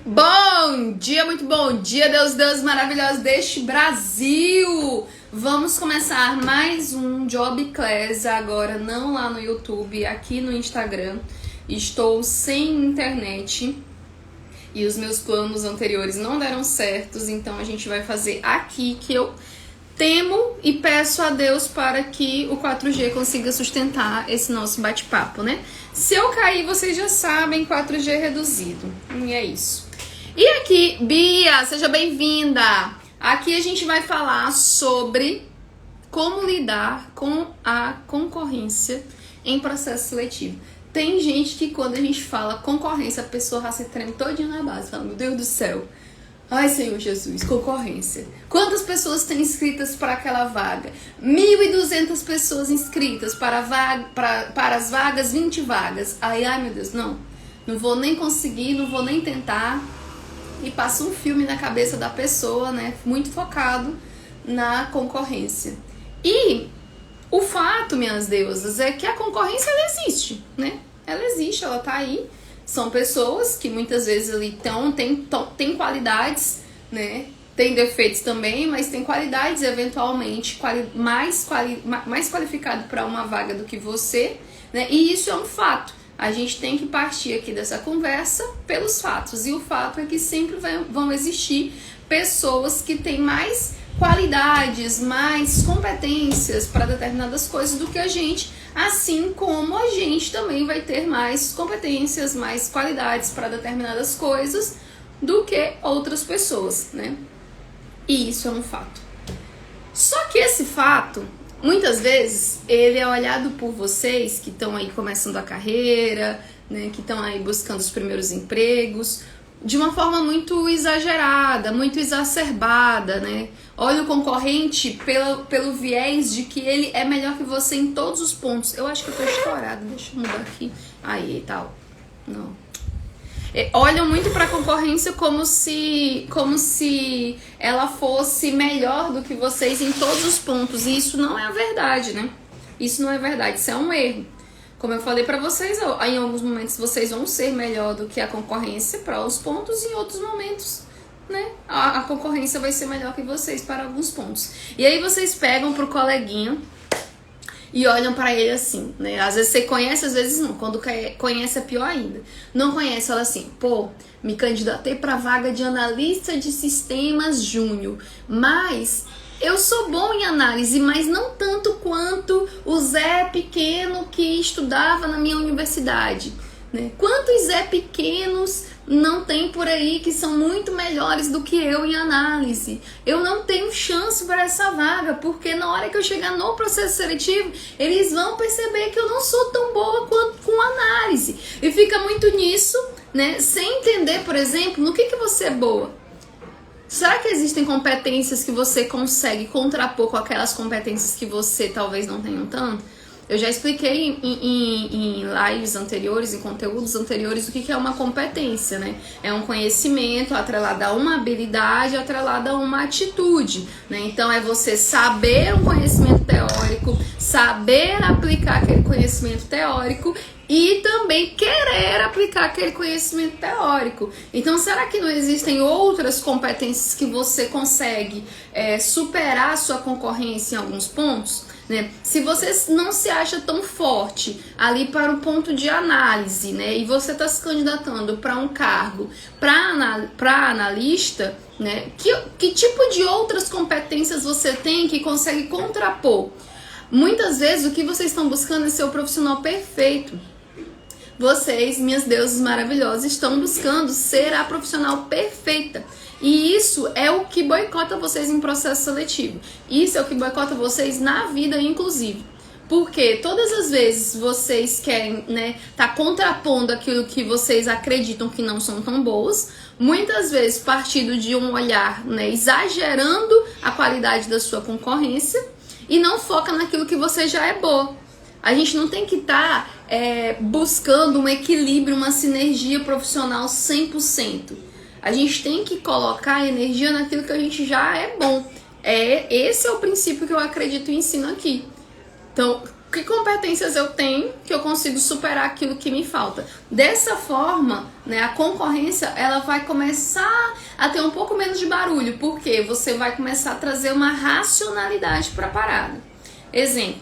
Bom dia, muito bom dia, Deus maravilhosos deste Brasil! Vamos começar mais um Job Class agora, não lá no YouTube, aqui no Instagram. Estou sem internet e os meus planos anteriores não deram certos, então a gente vai fazer aqui, que eu temo e peço a Deus para que o 4G consiga sustentar esse nosso bate-papo, né? Se eu cair, vocês já sabem, 4G reduzido. E é isso. E aqui, Bia, seja bem-vinda! Aqui a gente vai falar sobre como lidar com a concorrência em processo seletivo. Tem gente que quando a gente fala concorrência, a pessoa já se treme todinha na base, fala, meu Deus do céu, ai Senhor Jesus, concorrência. Quantas pessoas têm inscritas para aquela vaga? 1.200 pessoas inscritas para as vagas, 20 vagas. Ai meu Deus, não vou nem conseguir, não vou nem tentar. E passa um filme na cabeça da pessoa, né? Muito focado na concorrência. E o fato, minhas deusas, é que a concorrência ela existe, né? Ela existe, ela tá aí. São pessoas que muitas vezes ali tem qualidades, né? Tem defeitos também, mas tem qualidades eventualmente mais qualificado para uma vaga do que você, né? E isso é um fato. A gente tem que partir aqui dessa conversa pelos fatos. E o fato é que sempre vão existir pessoas que têm mais qualidades, mais competências para determinadas coisas do que a gente, assim como a gente também vai ter mais competências, mais qualidades para determinadas coisas do que outras pessoas, né? E isso é um fato. Só que esse fato, muitas vezes, ele é olhado por vocês que estão aí começando a carreira, né, que estão aí buscando os primeiros empregos, de uma forma muito exagerada, muito exacerbada, né? Olha o concorrente pelo viés de que ele é melhor que você em todos os pontos. Eu acho que eu tô estourada, deixa eu mudar aqui. Aí, tal. Não. Olham muito para a concorrência como se ela fosse melhor do que vocês em todos os pontos. E isso não é a verdade, né? Isso não é verdade, isso é um erro. Como eu falei para vocês, em alguns momentos vocês vão ser melhor do que a concorrência para os pontos, e em outros momentos, né, a concorrência vai ser melhor que vocês para alguns pontos. E aí vocês pegam pro coleguinha e olham pra ele assim, né? Às vezes você conhece, às vezes não. Quando conhece é pior ainda. Não conhece, fala assim, pô, me candidatei pra vaga de analista de sistemas júnior, mas eu sou bom em análise, mas não tanto quanto o Zé pequeno que estudava na minha universidade, né? Quantos Zé pequenos não tem por aí que são muito melhores do que eu em análise? Eu não tenho chance para essa vaga, porque na hora que eu chegar no processo seletivo, eles vão perceber que eu não sou tão boa quanto com análise. E fica muito nisso, né? Sem entender, por exemplo, no que você é boa. Será que existem competências que você consegue contrapor com aquelas competências que você talvez não tenha tanto? Eu já expliquei em lives anteriores, em conteúdos anteriores, o que é uma competência, né? É um conhecimento atrelado a uma habilidade, atrelado a uma atitude, né? Então é você saber um conhecimento teórico, saber aplicar aquele conhecimento teórico e também querer aplicar aquele conhecimento teórico. Então, será que não existem outras competências que você consegue superar a sua concorrência em alguns pontos? Né? Se você não se acha tão forte ali para o ponto de análise, né, e você está se candidatando para um cargo para analista, né, que tipo de outras competências você tem que consegue contrapor? Muitas vezes o que vocês estão buscando é ser o profissional perfeito. Vocês, minhas deusas maravilhosas, estão buscando ser a profissional perfeita. E isso é o que boicota vocês em processo seletivo. Isso é o que boicota vocês na vida, inclusive. Porque todas as vezes vocês querem, né, tá contrapondo aquilo que vocês acreditam que não são tão boas, muitas vezes partindo de um olhar, né, exagerando a qualidade da sua concorrência e não foca naquilo que você já é boa. A gente não tem que estar buscando um equilíbrio, uma sinergia profissional 100%. A gente tem que colocar energia naquilo que a gente já é bom. Esse é o princípio que eu acredito e ensino aqui. Então, Que competências eu tenho que eu consigo superar aquilo que me falta. Dessa forma, né, a concorrência ela vai começar a ter um pouco menos de barulho, porque você vai começar a trazer uma racionalidade para a parada. Exemplo,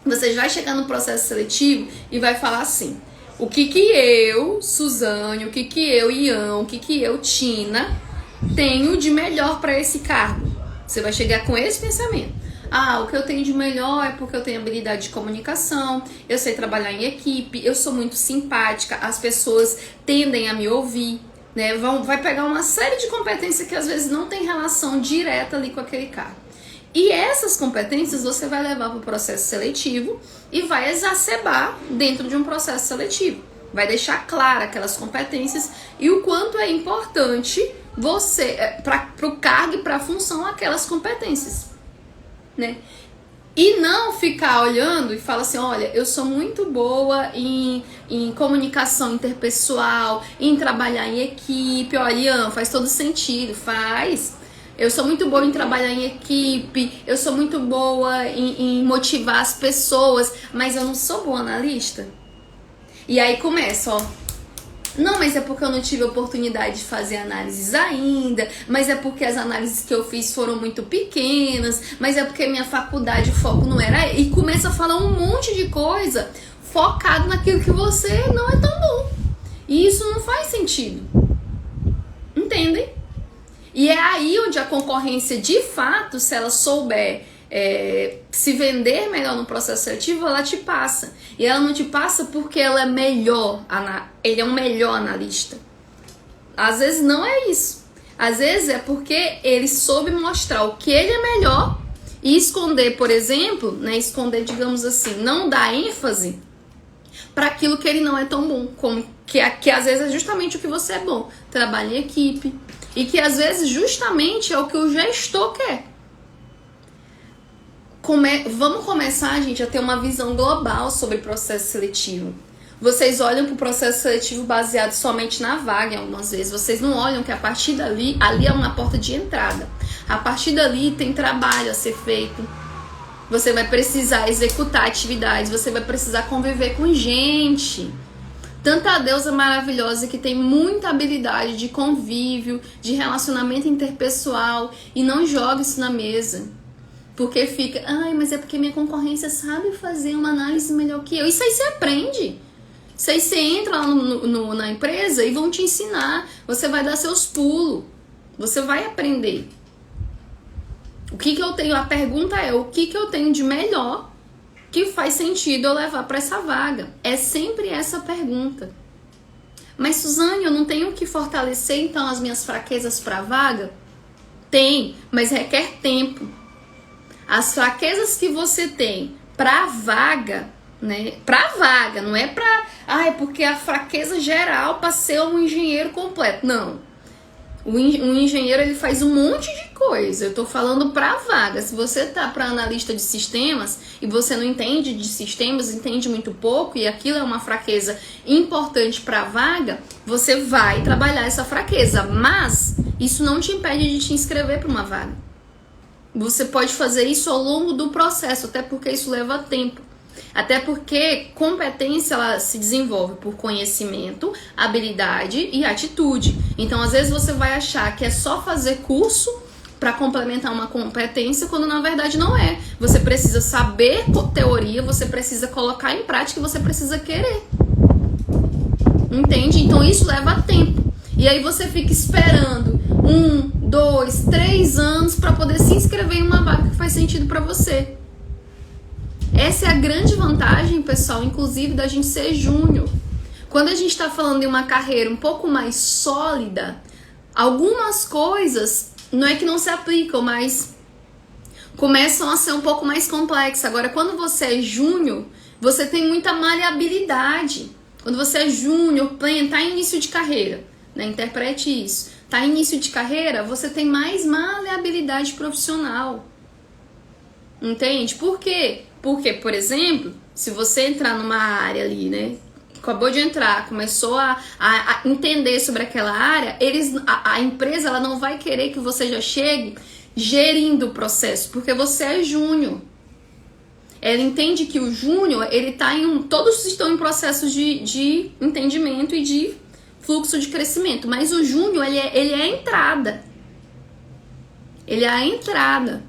você vai chegar no processo seletivo e vai falar assim: o que eu, Suzane, o que eu, Ian, o que eu, Tina, tenho de melhor para esse cargo? Você vai chegar com esse pensamento. Ah, o que eu tenho de melhor é porque eu tenho habilidade de comunicação, eu sei trabalhar em equipe, eu sou muito simpática, as pessoas tendem a me ouvir, né? Vai pegar uma série de competências que às vezes não tem relação direta ali com aquele cargo. E essas competências você vai levar para o processo seletivo e vai exacerbar dentro de um processo seletivo. Vai deixar claras aquelas competências e o quanto é importante você, para o cargo e para a função, aquelas competências. Né? E não ficar olhando e falar assim: olha, eu sou muito boa em comunicação interpessoal, em trabalhar em equipe. Olha, Ian, faz todo sentido, faz. Eu sou muito boa em trabalhar em equipe, eu sou muito boa em motivar as pessoas, mas eu não sou boa analista. E aí começa, ó. Não, mas é porque eu não tive oportunidade de fazer análises ainda, mas é porque as análises que eu fiz foram muito pequenas, mas é porque minha faculdade, o foco não era... E começa a falar um monte de coisa focado naquilo que você não é tão bom. E isso não faz sentido. Entendem? E é aí onde a concorrência, de fato, se ela souber se vender melhor no processo seletivo, ela te passa. E ela não te passa porque ela é melhor, ele é um melhor analista. Às vezes não é isso. Às vezes é porque ele soube mostrar o que ele é melhor e esconder, por exemplo, né, esconder, digamos assim, não dar ênfase para aquilo que ele não é tão bom, como que às vezes é justamente o que você é bom, trabalho em equipe, e que às vezes justamente é o que o gestor quer. Vamos começar, gente, a ter uma visão global sobre processo seletivo. Vocês olham para o processo seletivo baseado somente na vaga, algumas vezes. Vocês não olham que a partir dali, ali é uma porta de entrada. A partir dali tem trabalho a ser feito. Você vai precisar executar atividades, você vai precisar conviver com gente. Tanta deusa maravilhosa que tem muita habilidade de convívio, de relacionamento interpessoal e não joga isso na mesa. Porque fica, ai, mas é porque minha concorrência sabe fazer uma análise melhor que eu. Isso aí você aprende. Isso aí você entra lá na empresa e vão te ensinar. Você vai dar seus pulos. Você vai aprender. O que eu tenho? A pergunta é, o que eu tenho de melhor que faz sentido eu levar para essa vaga? É sempre essa pergunta. Mas, Suzane, eu não tenho que fortalecer, então, as minhas fraquezas para a vaga? Tem, mas requer tempo. As fraquezas que você tem pra vaga, né? Pra vaga, não é pra... Ah, é porque a fraqueza geral pra ser um engenheiro completo. Não. O engenheiro, ele faz um monte de coisa. Eu tô falando pra vaga. Se você tá pra analista de sistemas e você não entende de sistemas, entende muito pouco e aquilo é uma fraqueza importante pra vaga, você vai trabalhar essa fraqueza. Mas isso não te impede de te inscrever pra uma vaga. Você pode fazer isso ao longo do processo, até porque isso leva tempo. Até porque competência ela se desenvolve por conhecimento, habilidade e atitude. Então, às vezes você vai achar que é só fazer curso para complementar uma competência, quando na verdade não é. Você precisa saber teoria, você precisa colocar em prática e você precisa querer. Entende? Então, isso leva tempo. E aí você fica esperando 1, 2, 3 anos para poder se inscrever em uma vaga que faz sentido para você. Essa é a grande vantagem, pessoal, inclusive da gente ser júnior. Quando a gente está falando de uma carreira um pouco mais sólida, algumas coisas não é que não se aplicam, mas começam a ser um pouco mais complexas. Agora, quando você é júnior, você tem muita maleabilidade. Quando você é júnior, está em início de carreira, né? Interprete isso. Está em início de carreira, você tem mais maleabilidade profissional. Entende? Por quê? Porque, por exemplo, se você entrar numa área ali, né? Acabou de entrar, começou a entender sobre aquela área, a empresa ela não vai querer que você já chegue gerindo o processo, porque você é júnior. Ela entende que o júnior, ele tá todos estão em processos de entendimento e de fluxo de crescimento, mas o júnior, ele é a entrada. Ele é a entrada.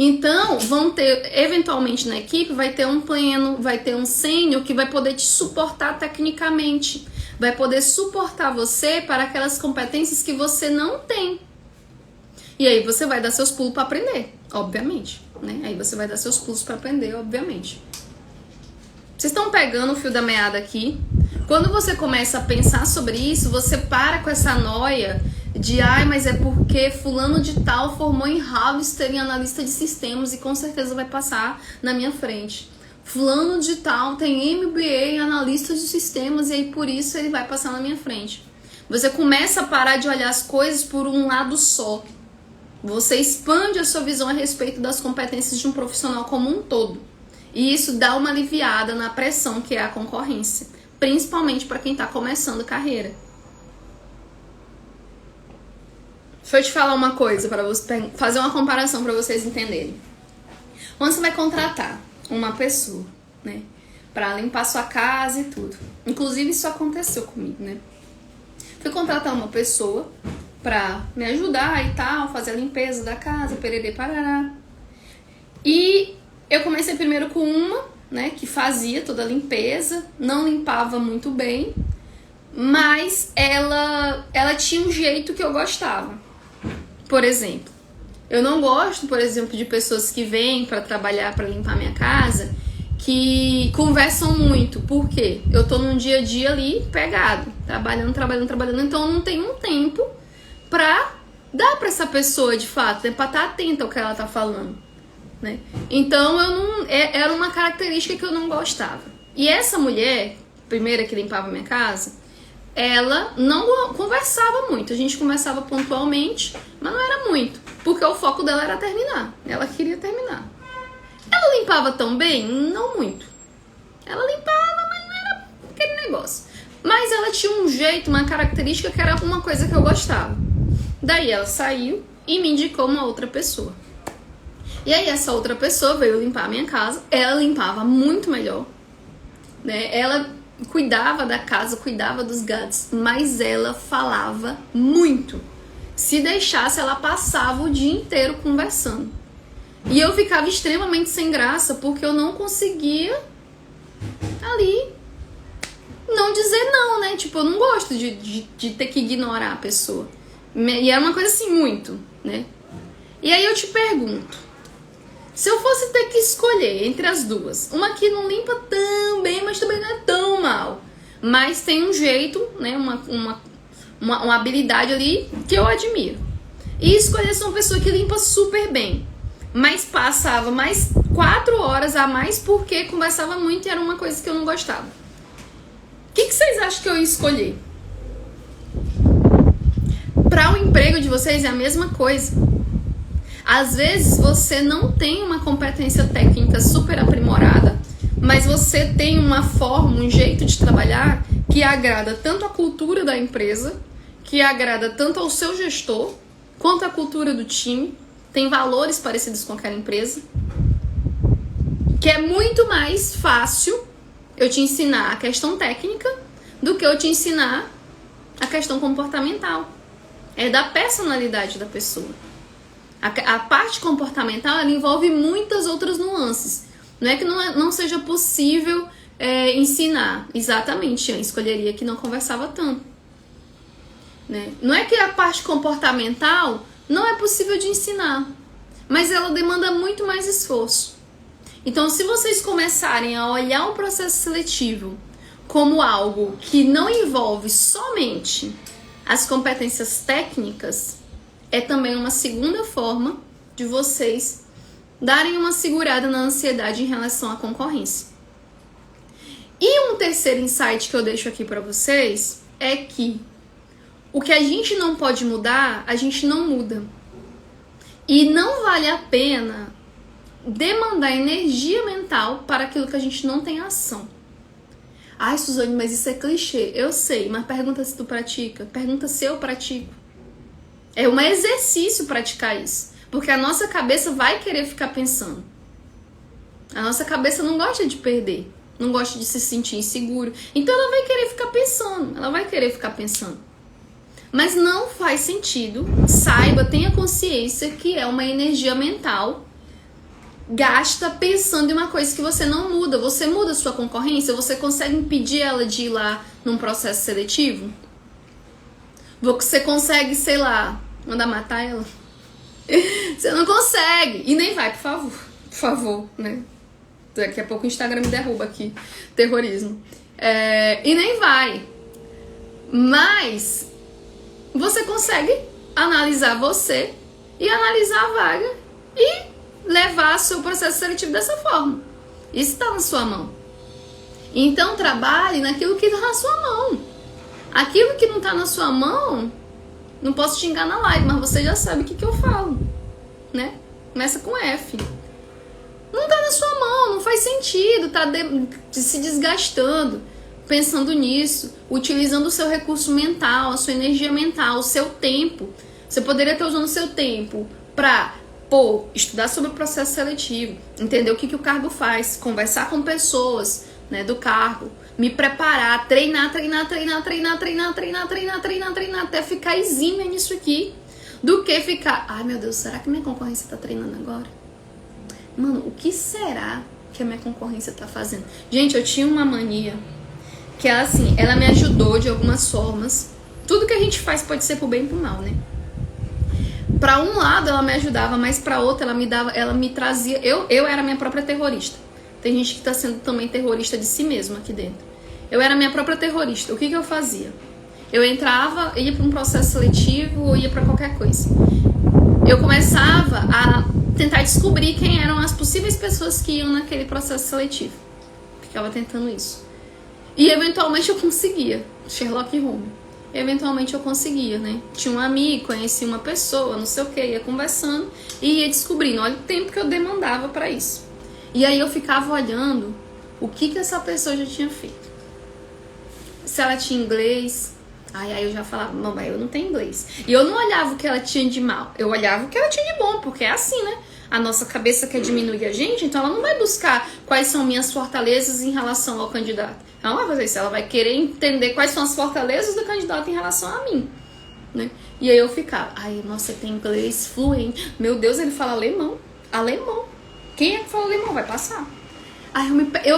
Então, vão ter, eventualmente na equipe, vai ter um pleno, vai ter um sênior que vai poder te suportar tecnicamente, vai poder suportar você para aquelas competências que você não tem. E aí você vai dar seus pulos para aprender, obviamente, né? Aí você vai dar seus pulos para aprender, obviamente. Vocês estão pegando o fio da meada aqui? Quando você começa a pensar sobre isso, você para com essa noia de mas é porque fulano de tal formou em Harvard em analista de sistemas e com certeza vai passar na minha frente. Fulano de tal tem MBA em analista de sistemas e aí por isso ele vai passar na minha frente. Você começa a parar de olhar as coisas por um lado só. Você expande a sua visão a respeito das competências de um profissional como um todo. E isso dá uma aliviada na pressão que é a concorrência, principalmente para quem está começando carreira. Deixa eu te falar uma coisa, para você fazer uma comparação para vocês entenderem. Quando você vai contratar uma pessoa, né, para limpar sua casa e tudo. Inclusive isso aconteceu comigo, né? Fui contratar uma pessoa para me ajudar e tal, fazer a limpeza da casa, pererê, parará. E eu comecei primeiro com uma, né, que fazia toda a limpeza, não limpava muito bem, mas ela tinha um jeito que eu gostava. Por exemplo, eu não gosto, por exemplo, de pessoas que vêm para trabalhar, para limpar minha casa, que conversam muito. Por quê? Eu tô num dia a dia ali pegado, trabalhando, então eu não tenho um tempo pra dar pra essa pessoa de fato, né, pra estar atenta ao que ela tá falando, né? Então era uma característica que eu não gostava. E essa mulher, primeira que limpava minha casa, ela não conversava muito. A gente conversava pontualmente, mas não era muito, porque o foco dela era terminar. Ela queria terminar. Ela limpava tão bem? Não muito. Ela limpava, mas não era aquele negócio. Mas ela tinha um jeito, uma característica que era uma coisa que eu gostava. Daí ela saiu e me indicou uma outra pessoa. E aí essa outra pessoa veio limpar a minha casa. Ela limpava muito melhor, né? Ela cuidava da casa, cuidava dos gatos, mas ela falava muito. Se deixasse, ela passava o dia inteiro conversando. E eu ficava extremamente sem graça, porque eu não conseguia ali não dizer não, né? Tipo, eu não gosto de ter que ignorar a pessoa. E era uma coisa assim, muito, né? E aí eu te pergunto, se eu fosse ter que escolher entre as duas, uma que não limpa tão bem, mas também não é tão mal, mas tem um jeito, né, uma habilidade ali que eu admiro, e escolhesse uma pessoa que limpa super bem, mas passava mais 4 horas a mais porque conversava muito e era uma coisa que eu não gostava, o que vocês acham que eu ia escolher? Para o emprego de vocês é a mesma coisa. Às vezes você não tem uma competência técnica super aprimorada, mas você tem uma forma, um jeito de trabalhar que agrada tanto a cultura da empresa, que agrada tanto ao seu gestor, quanto a cultura do time, tem valores parecidos com aquela empresa, que é muito mais fácil eu te ensinar a questão técnica do que eu te ensinar a questão comportamental. É da personalidade da pessoa. A parte comportamental, ela envolve muitas outras nuances. Não é que não seja possível ensinar. Exatamente, eu escolheria que não conversava tanto, né? Não é que a parte comportamental não é possível de ensinar, mas ela demanda muito mais esforço. Então, se vocês começarem a olhar o processo seletivo como algo que não envolve somente as competências técnicas, é também uma segunda forma de vocês darem uma segurada na ansiedade em relação à concorrência. E um terceiro insight que eu deixo aqui para vocês é que o que a gente não pode mudar, a gente não muda. E não vale a pena demandar energia mental para aquilo que a gente não tem ação. Ai, Suzane, mas isso é clichê. Eu sei, mas pergunta se tu pratica. Pergunta se eu pratico. É um exercício praticar isso. Porque a nossa cabeça vai querer ficar pensando. A nossa cabeça não gosta de perder, não gosta de se sentir inseguro. Então ela vai querer ficar pensando. Mas não faz sentido. Saiba, tenha consciência que é uma energia mental gasta pensando em uma coisa que você não muda. Você muda a sua concorrência? Você consegue impedir ela de ir lá num processo seletivo? Você consegue, sei lá, mandar matar ela? Você não consegue. E nem vai, por favor. Por favor, né? Daqui a pouco o Instagram me derruba aqui. Terrorismo. E nem vai. Mas você consegue analisar você e analisar a vaga e levar o seu processo seletivo dessa forma. Isso está na sua mão. Então trabalhe naquilo que está na sua mão. Aquilo que não está na sua mão, não posso xingar na live, mas você já sabe o que eu falo, né? Começa com F. Não está na sua mão, não faz sentido, tá se desgastando, pensando nisso, utilizando o seu recurso mental, a sua energia mental, o seu tempo. Você poderia estar usando o seu tempo para estudar sobre o processo seletivo, entender o que o cargo faz, conversar com pessoas, né, do cargo, me preparar, treinar, até ficar exímia nisso aqui, do que ficar, ai meu Deus, será que minha concorrência tá treinando agora? Mano, o que será que a minha concorrência tá fazendo? Gente, eu tinha uma mania que ela, assim, ela me ajudou de algumas formas. Tudo que a gente faz pode ser pro bem e pro mal, né? Pra um lado ela me ajudava, mas pra outro ela me trazia. Eu era minha própria terrorista. Tem gente que tá sendo também terrorista de si mesma aqui dentro. Eu era minha própria terrorista. O que eu fazia? Eu entrava, ia pra um processo seletivo ou ia pra qualquer coisa. Eu começava a tentar descobrir quem eram as possíveis pessoas que iam naquele processo seletivo. Ficava tentando isso. E eventualmente eu conseguia. Sherlock Holmes. Eventualmente eu conseguia, né? Tinha um amigo, conhecia uma pessoa, não sei o que, ia conversando e ia descobrindo. Olha o tempo que eu demandava pra isso. E aí eu ficava olhando o que essa pessoa já tinha feito. Se ela tinha inglês, aí eu já falava, mamãe, eu não tenho inglês. E eu não olhava o que ela tinha de mal, eu olhava o que ela tinha de bom, porque é assim, né? A nossa cabeça quer diminuir a gente, então ela não vai buscar quais são minhas fortalezas em relação ao candidato. Ela não vai fazer isso, ela vai querer entender quais são as fortalezas do candidato em relação a mim, né? E aí eu ficava, ai, nossa, tem inglês fluente. Meu Deus, ele fala alemão. Alemão. Quem é que fala alemão? Vai passar. Aí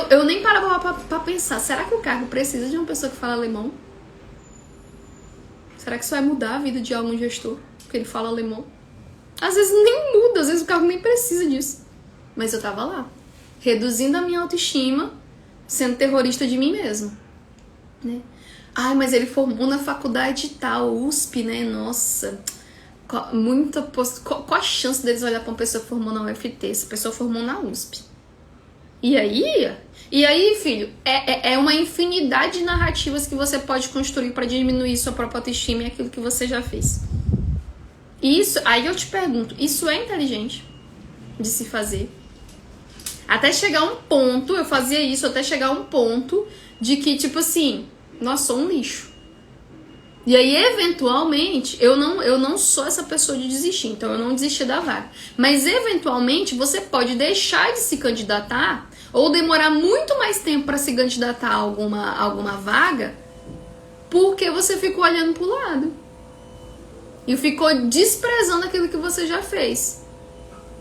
eu nem parava pra pensar, será que o cargo precisa de uma pessoa que fala alemão? Será que isso vai mudar a vida de algum gestor? Porque ele fala alemão? Às vezes nem muda, às vezes o cargo nem precisa disso. Mas eu tava lá, reduzindo a minha autoestima, sendo terrorista de mim mesma, né? Ai, mas ele formou na faculdade tal, USP, né? Nossa, qual a chance deles olhar pra uma pessoa que formou na UFT? Essa pessoa formou na USP. E aí, filho, é uma infinidade de narrativas que você pode construir para diminuir sua própria autoestima e aquilo que você já fez. Isso, aí eu te pergunto, isso é inteligente de se fazer? Até chegar um ponto, eu fazia isso até chegar um ponto de que, tipo assim, nossa, sou um lixo. E aí, eventualmente, eu não sou essa pessoa de desistir, então eu não desisti da vaga. Mas, eventualmente, você pode deixar de se candidatar ou demorar muito mais tempo para se candidatar a alguma vaga porque você ficou olhando pro lado e ficou desprezando aquilo que você já fez.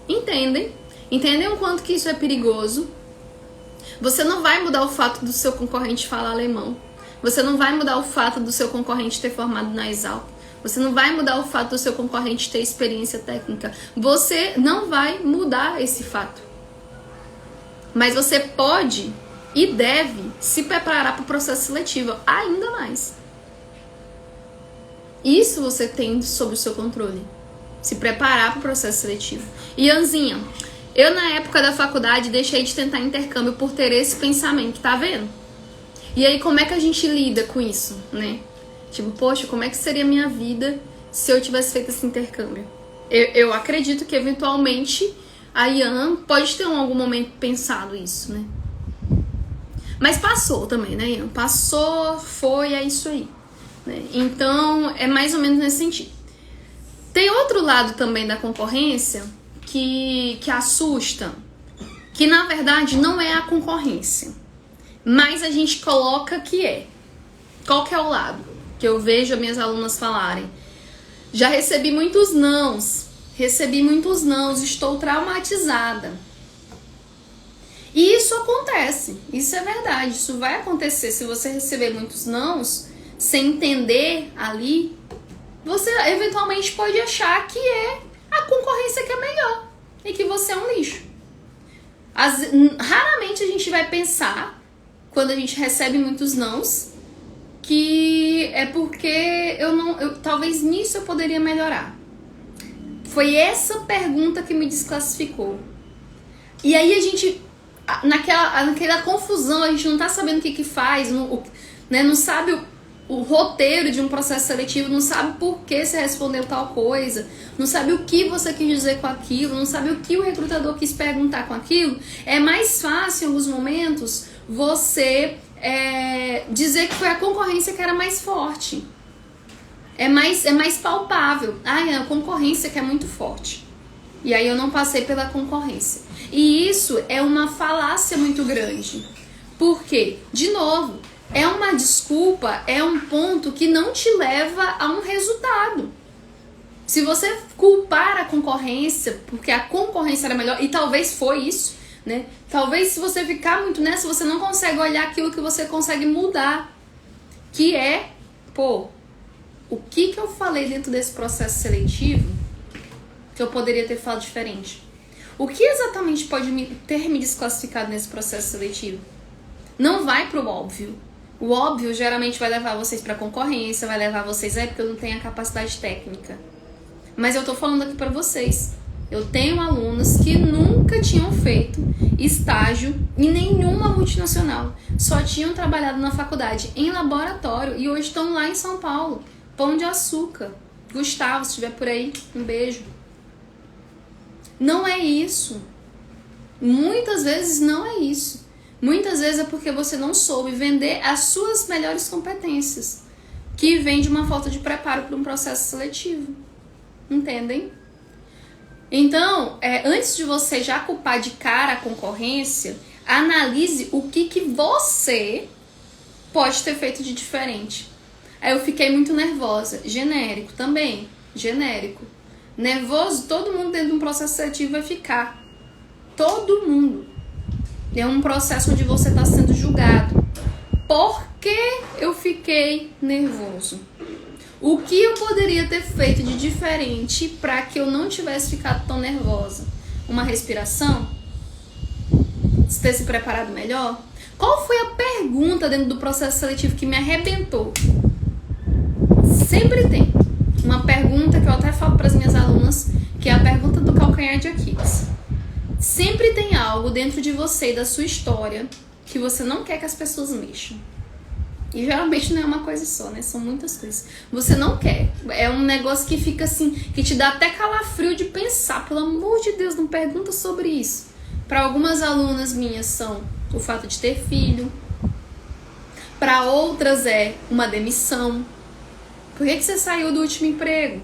Entendem? Entendem o quanto que isso é perigoso? Você não vai mudar o fato do seu concorrente falar alemão. Você não vai mudar o fato do seu concorrente ter formado na Exalc. Você não vai mudar o fato do seu concorrente ter experiência técnica. Você não vai mudar esse fato. Mas você pode e deve se preparar para o processo seletivo ainda mais. Isso você tem sob o seu controle. Se preparar para o processo seletivo. E Anzinha, eu na época da faculdade deixei de tentar intercâmbio por ter esse pensamento, tá vendo? E aí como é que a gente lida com isso, né? Tipo, poxa, como é que seria a minha vida se eu tivesse feito esse intercâmbio? Eu acredito que eventualmente a Ian pode ter em algum momento pensado isso, né? Mas passou também, né, Ian? Passou, foi, é isso aí, né? Então, é mais ou menos nesse sentido. Tem outro lado também da concorrência que assusta, que na verdade não é a concorrência, mas a gente coloca que é. Qual que é o lado que eu vejo as minhas alunas falarem? Já recebi muitos nãos, estou traumatizada. E isso acontece, isso é verdade, isso vai acontecer. Se você receber muitos nãos, sem entender ali, você eventualmente pode achar que é a concorrência que é melhor e que você é um lixo. Raramente a gente vai pensar, quando a gente recebe muitos nãos, que é porque talvez nisso eu poderia melhorar. Foi essa pergunta que me desclassificou. E aí a gente, naquela confusão, a gente não tá sabendo o que faz, não sabe o roteiro de um processo seletivo, não sabe por que você respondeu tal coisa, não sabe o que você quis dizer com aquilo, não sabe o que o recrutador quis perguntar com aquilo. É mais fácil, em alguns momentos, você dizer que foi a concorrência que era mais forte. É mais palpável. É a concorrência que é muito forte. E aí eu não passei pela concorrência. E isso é uma falácia muito grande. Por quê? De novo, é uma desculpa, é um ponto que não te leva a um resultado. Se você culpar a concorrência, porque a concorrência era melhor, e talvez foi isso, né? Talvez se você ficar muito nessa, você não consegue olhar aquilo que você consegue mudar. Que é, o que eu falei dentro desse processo seletivo que eu poderia ter falado diferente? O que exatamente pode ter me desclassificado nesse processo seletivo? Não vai pro óbvio. O óbvio geralmente vai levar vocês pra concorrência, vai levar vocês porque eu não tenho a capacidade técnica. Mas eu tô falando aqui pra vocês. Eu tenho alunas que nunca tinham feito estágio em nenhuma multinacional. Só tinham trabalhado na faculdade em laboratório e hoje estão lá em São Paulo. Pão de Açúcar. Gustavo, se estiver por aí, um beijo. Não é isso. Muitas vezes não é isso. Muitas vezes é porque você não soube vender as suas melhores competências, que vem de uma falta de preparo para um processo seletivo. Entendem? Então, antes de você já culpar de cara a concorrência, analise o que você pode ter feito de diferente. Aí eu fiquei muito nervosa. Genérico também. Genérico. Nervoso, todo mundo dentro de um processo seletivo vai ficar. Todo mundo. É um processo onde você está sendo julgado. Por que eu fiquei nervoso? O que eu poderia ter feito de diferente para que eu não tivesse ficado tão nervosa? Uma respiração? Ter se preparado melhor? Qual foi a pergunta dentro do processo seletivo que me arrebentou? Sempre tem uma pergunta que eu até falo para as minhas alunas, que é a pergunta do calcanhar de Aquiles. Sempre tem algo dentro de você e da sua história que você não quer que as pessoas mexam. E geralmente não é uma coisa só, né? São muitas coisas. Você não quer. É um negócio que fica assim, que te dá até calafrio de pensar. Pelo amor de Deus, não pergunta sobre isso. Para algumas alunas minhas são o fato de ter filho. Para outras é uma demissão. Por que você saiu do último emprego?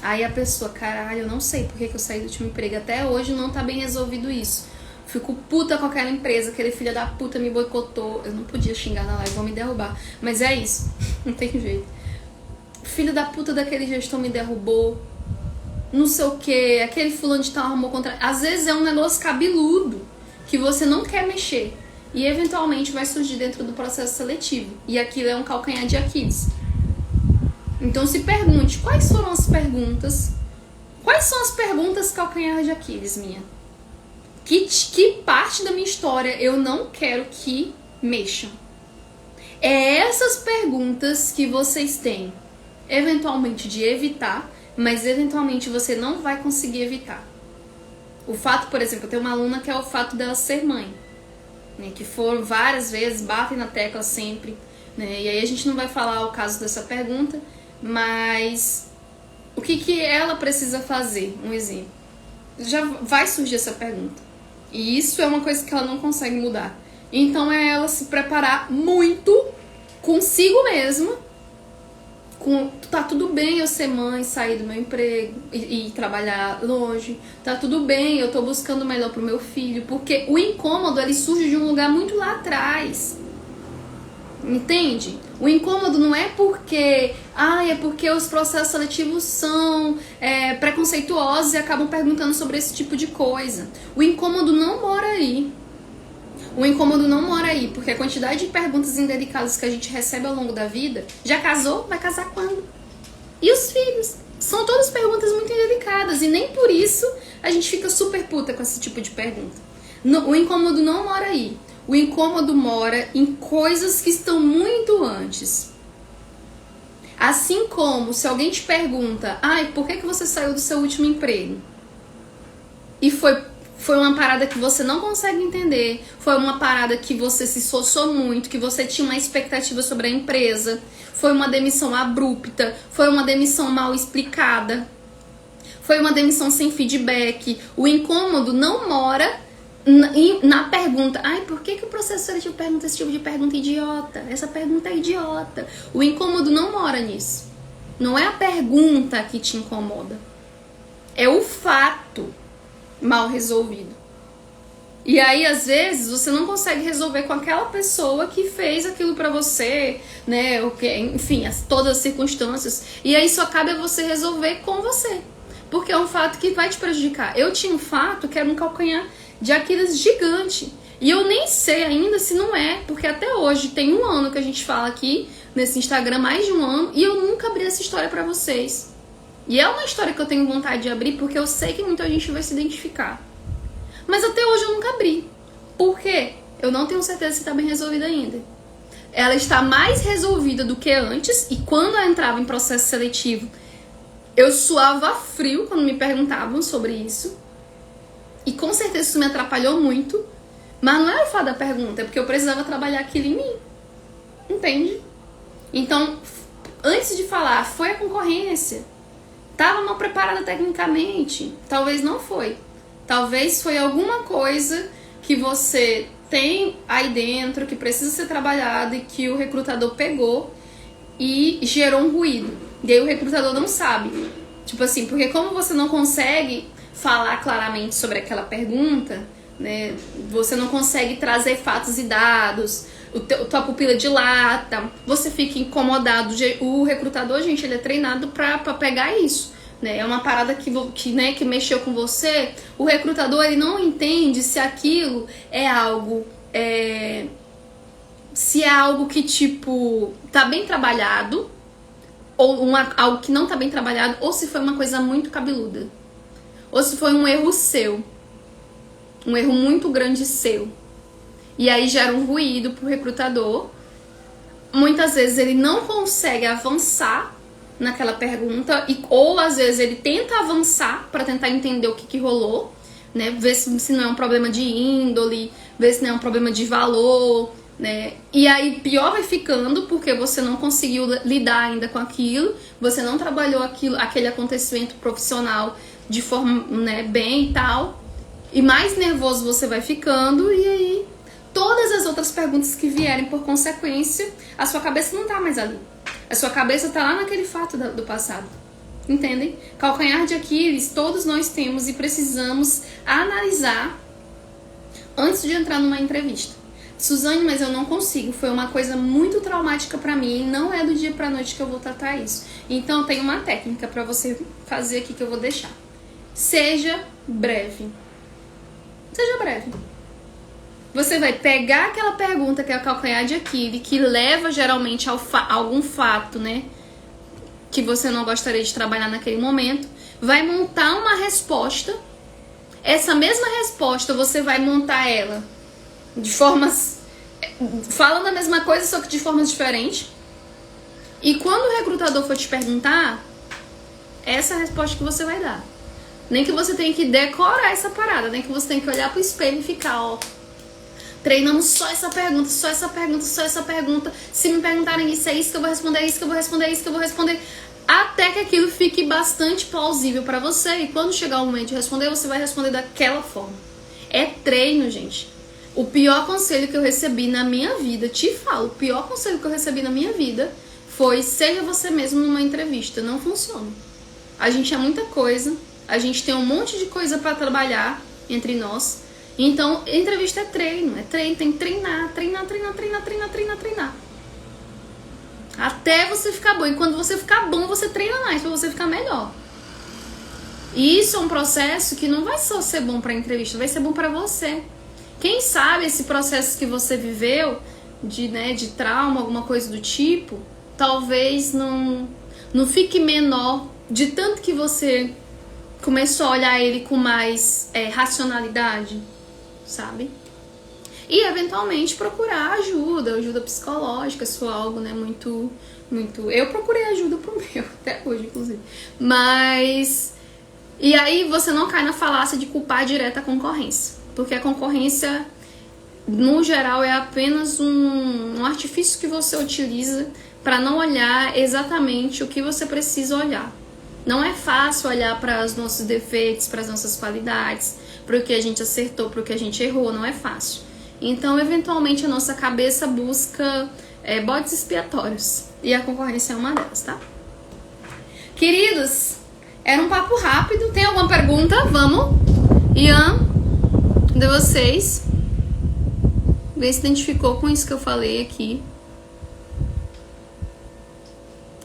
Aí a pessoa, caralho, eu não sei por que eu saí do último emprego. Até hoje não tá bem resolvido isso. Fico puta com aquela empresa, aquele filho da puta me boicotou. Eu não podia xingar na live, vão me derrubar. Mas é isso, não tem jeito. Filho da puta daquele gestor me derrubou. Não sei o que, aquele fulano de tal arrumou contra... Às vezes é um negócio cabeludo que você não quer mexer. E eventualmente vai surgir dentro do processo seletivo. E aquilo é um calcanhar de Aquiles. Então se pergunte, quais foram as perguntas? Quais são as perguntas calcanhar de Aquiles, minha? Que parte da minha história eu não quero que mexam? É essas perguntas que vocês têm, eventualmente, de evitar, mas eventualmente você não vai conseguir evitar. O fato, por exemplo, eu tenho uma aluna que é o fato dela ser mãe, né, que foram várias vezes, batem na tecla sempre, né, e aí a gente não vai falar o caso dessa pergunta, mas o que ela precisa fazer? Um exemplo. Já vai surgir essa pergunta. E isso é uma coisa que ela não consegue mudar. Então é ela se preparar muito consigo mesma, Tá tudo bem eu ser mãe, sair do meu emprego e trabalhar longe. Tá tudo bem, eu tô buscando o melhor pro meu filho. Porque o incômodo, ele surge de um lugar muito lá atrás. Entende? O incômodo não é porque... é porque os processos seletivos são preconceituosos e acabam perguntando sobre esse tipo de coisa. O incômodo não mora aí. O incômodo não mora aí, porque a quantidade de perguntas indelicadas que a gente recebe ao longo da vida... Já casou? Vai casar quando? E os filhos? São todas perguntas muito indelicadas e nem por isso a gente fica super puta com esse tipo de pergunta. O incômodo não mora aí. O incômodo mora em coisas que estão muito antes. Assim como se alguém te pergunta, por que você saiu do seu último emprego? E foi uma parada que você não consegue entender, foi uma parada que você se esforçou muito, que você tinha uma expectativa sobre a empresa, foi uma demissão abrupta, foi uma demissão mal explicada, foi uma demissão sem feedback. O incômodo não mora na pergunta, por que o processo seletivo pergunta esse tipo de pergunta idiota? Essa pergunta é idiota. O incômodo não mora nisso. Não é a pergunta que te incomoda. É o fato mal resolvido. E aí, às vezes, você não consegue resolver com aquela pessoa que fez aquilo pra você, né? Enfim, todas as circunstâncias. E aí só cabe a você resolver com você. Porque é um fato que vai te prejudicar. Eu tinha um fato que era um calcanhar de Aquiles gigante. E eu nem sei ainda se não é, porque até hoje tem 1 ano que a gente fala aqui nesse Instagram, mais de 1 ano, e eu nunca abri essa história pra vocês. E é uma história que eu tenho vontade de abrir, porque eu sei que muita gente vai se identificar. Mas até hoje eu nunca abri. Por quê? Eu não tenho certeza se está bem resolvida ainda. Ela está mais resolvida do que antes, e quando eu entrava em processo seletivo, eu suava frio quando me perguntavam sobre isso. E com certeza isso me atrapalhou muito. Mas não era o fato da pergunta, é porque eu precisava trabalhar aquilo em mim. Entende? Então, antes de falar, foi a concorrência. Tava mal preparada tecnicamente. Talvez não foi. Talvez foi alguma coisa que você tem aí dentro, que precisa ser trabalhado e que o recrutador pegou e gerou um ruído. E aí o recrutador não sabe. Tipo assim, porque como você não consegue falar claramente sobre aquela pergunta, né? Você não consegue trazer fatos e dados, tua pupila dilata, você fica incomodado. O recrutador, gente, ele é treinado pra pegar isso, né? É uma parada que mexeu com você. O recrutador, ele não entende se aquilo é algo... se é algo que, tipo, tá bem trabalhado, ou algo que não tá bem trabalhado, ou se foi uma coisa muito cabeluda. Ou se foi um erro seu. Um erro muito grande seu. E aí gera um ruído pro recrutador. Muitas vezes ele não consegue avançar naquela pergunta, ou às vezes ele tenta avançar para tentar entender o que rolou, né? Ver se não é um problema de índole, ver se não é um problema de valor, né? E aí pior vai ficando porque você não conseguiu lidar ainda com aquilo, você não trabalhou aquele acontecimento profissional de forma, né, bem e tal, e mais nervoso você vai ficando, e aí todas as outras perguntas que vierem por consequência, a sua cabeça não tá mais ali. A sua cabeça tá lá naquele fato do passado. Entendem? Calcanhar de Aquiles todos nós temos e precisamos analisar antes de entrar numa entrevista. Suzane, mas eu não consigo. Foi uma coisa muito traumática pra mim e não é do dia pra noite que eu vou tratar isso. Então tem uma técnica pra você fazer aqui que eu vou deixar. Seja breve. Seja breve. Você vai pegar aquela pergunta que é o calcanhar de Aquiles, que leva geralmente a algum fato, né? Que você não gostaria de trabalhar naquele momento. Vai montar uma resposta. Essa mesma resposta você vai montar ela de formas... falando a mesma coisa, só que de formas diferentes. E quando o recrutador for te perguntar, essa é a resposta que você vai dar. Nem que você tenha que decorar essa parada, nem que você tenha que olhar pro espelho e ficar, ó, treinando só essa pergunta, só essa pergunta, só essa pergunta. Se me perguntarem isso, é isso que eu vou responder, é isso que eu vou responder, é isso que eu vou responder. Até que aquilo fique bastante plausível pra você. E quando chegar o momento de responder, você vai responder daquela forma. É treino, gente. O pior conselho que eu recebi na minha vida, te falo, o pior conselho que eu recebi na minha vida foi seja você mesmo numa entrevista. Não funciona. A gente é muita coisa, a gente tem um monte de coisa pra trabalhar entre nós. Então, entrevista é treino, tem que treinar. Até você ficar bom. E quando você ficar bom, você treina mais pra você ficar melhor. E isso é um processo que não vai só ser bom pra entrevista, vai ser bom pra você. Quem sabe esse processo que você viveu, de trauma, alguma coisa do tipo, talvez não fique menor de tanto que você começou a olhar ele com mais racionalidade, sabe? E eventualmente procurar ajuda psicológica, se for algo, muito... Eu procurei ajuda pro meu, até hoje, inclusive. Mas... E aí você não cai na falácia de culpar direto a concorrência. Porque a concorrência, no geral, é apenas um artifício que você utiliza para não olhar exatamente o que você precisa olhar. Não é fácil olhar para os nossos defeitos, para as nossas qualidades, para o que a gente acertou, para o que a gente errou, não é fácil. Então, eventualmente, a nossa cabeça busca bodes expiatórios. E a concorrência é uma delas, tá? Queridos, era um papo rápido. Tem alguma pergunta? Vamos. Ian, de vocês. Vê se identificou com isso que eu falei aqui.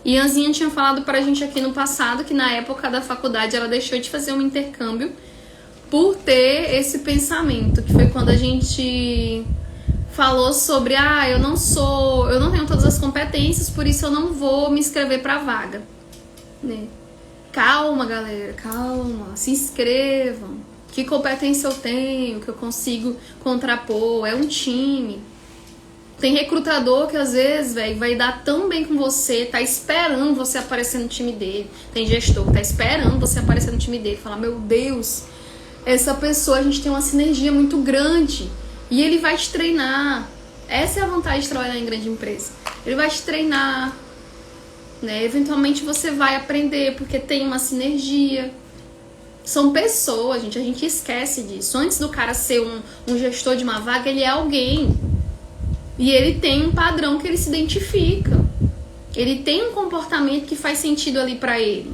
Ianzinha tinha falado pra gente aqui no passado que na época da faculdade ela deixou de fazer um intercâmbio por ter esse pensamento, que foi quando a gente falou sobre eu não tenho todas as competências, por isso eu não vou me inscrever pra vaga, né? Calma, galera, calma, se inscrevam. Que competência eu tenho, que eu consigo contrapor? É um time. Tem recrutador que às vezes, vai dar tão bem com você, tá esperando você aparecer no time dele. Tem gestor que tá esperando você aparecer no time dele. Fala, meu Deus, essa pessoa, a gente tem uma sinergia muito grande. E ele vai te treinar. Essa é a vantagem de trabalhar em grande empresa. Ele vai te treinar, né? Eventualmente você vai aprender, porque tem uma sinergia. São pessoas, gente, a gente esquece disso. Antes do cara ser um gestor de uma vaga, ele é alguém. E ele tem um padrão que ele se identifica. Ele tem um comportamento que faz sentido ali pra ele.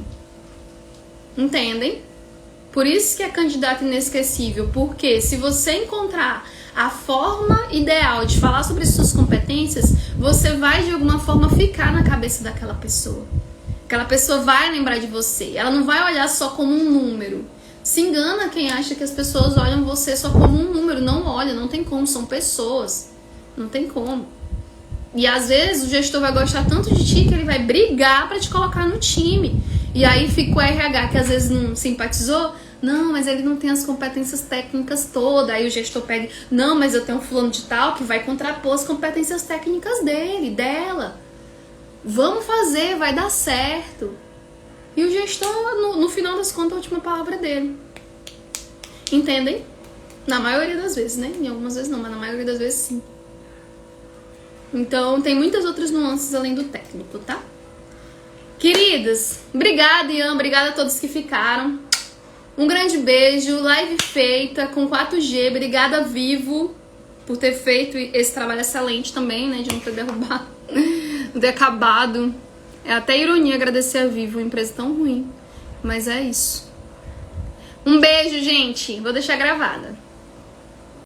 Entendem? Por isso que é candidato inesquecível. Porque se você encontrar a forma ideal de falar sobre suas competências, você vai de alguma forma ficar na cabeça daquela pessoa. Aquela pessoa vai lembrar de você. Ela não vai olhar só como um número. Se engana quem acha que as pessoas olham você só como um número. Não olha, não tem como, são pessoas. Não tem como. E às vezes o gestor vai gostar tanto de ti que ele vai brigar pra te colocar no time. E aí fica o RH que às vezes não simpatizou. Não, mas ele não tem as competências técnicas todas. Aí o gestor pega, não, mas eu tenho um fulano de tal que vai contrapor as competências técnicas dela. Vamos fazer, vai dar certo. E o gestor, no final das contas, a última palavra é dele. Entendem? Na maioria das vezes, né? Em algumas vezes não, mas na maioria das vezes sim. Então, tem muitas outras nuances além do técnico, tá? Queridas, obrigada, Ian. Obrigada a todos que ficaram. Um grande beijo. Live feita com 4G. Obrigada, Vivo, por ter feito esse trabalho excelente também, né? De não ter derrubado, não ter acabado. É até ironia agradecer a Vivo, uma empresa tão ruim. Mas é isso. Um beijo, gente. Vou deixar gravada.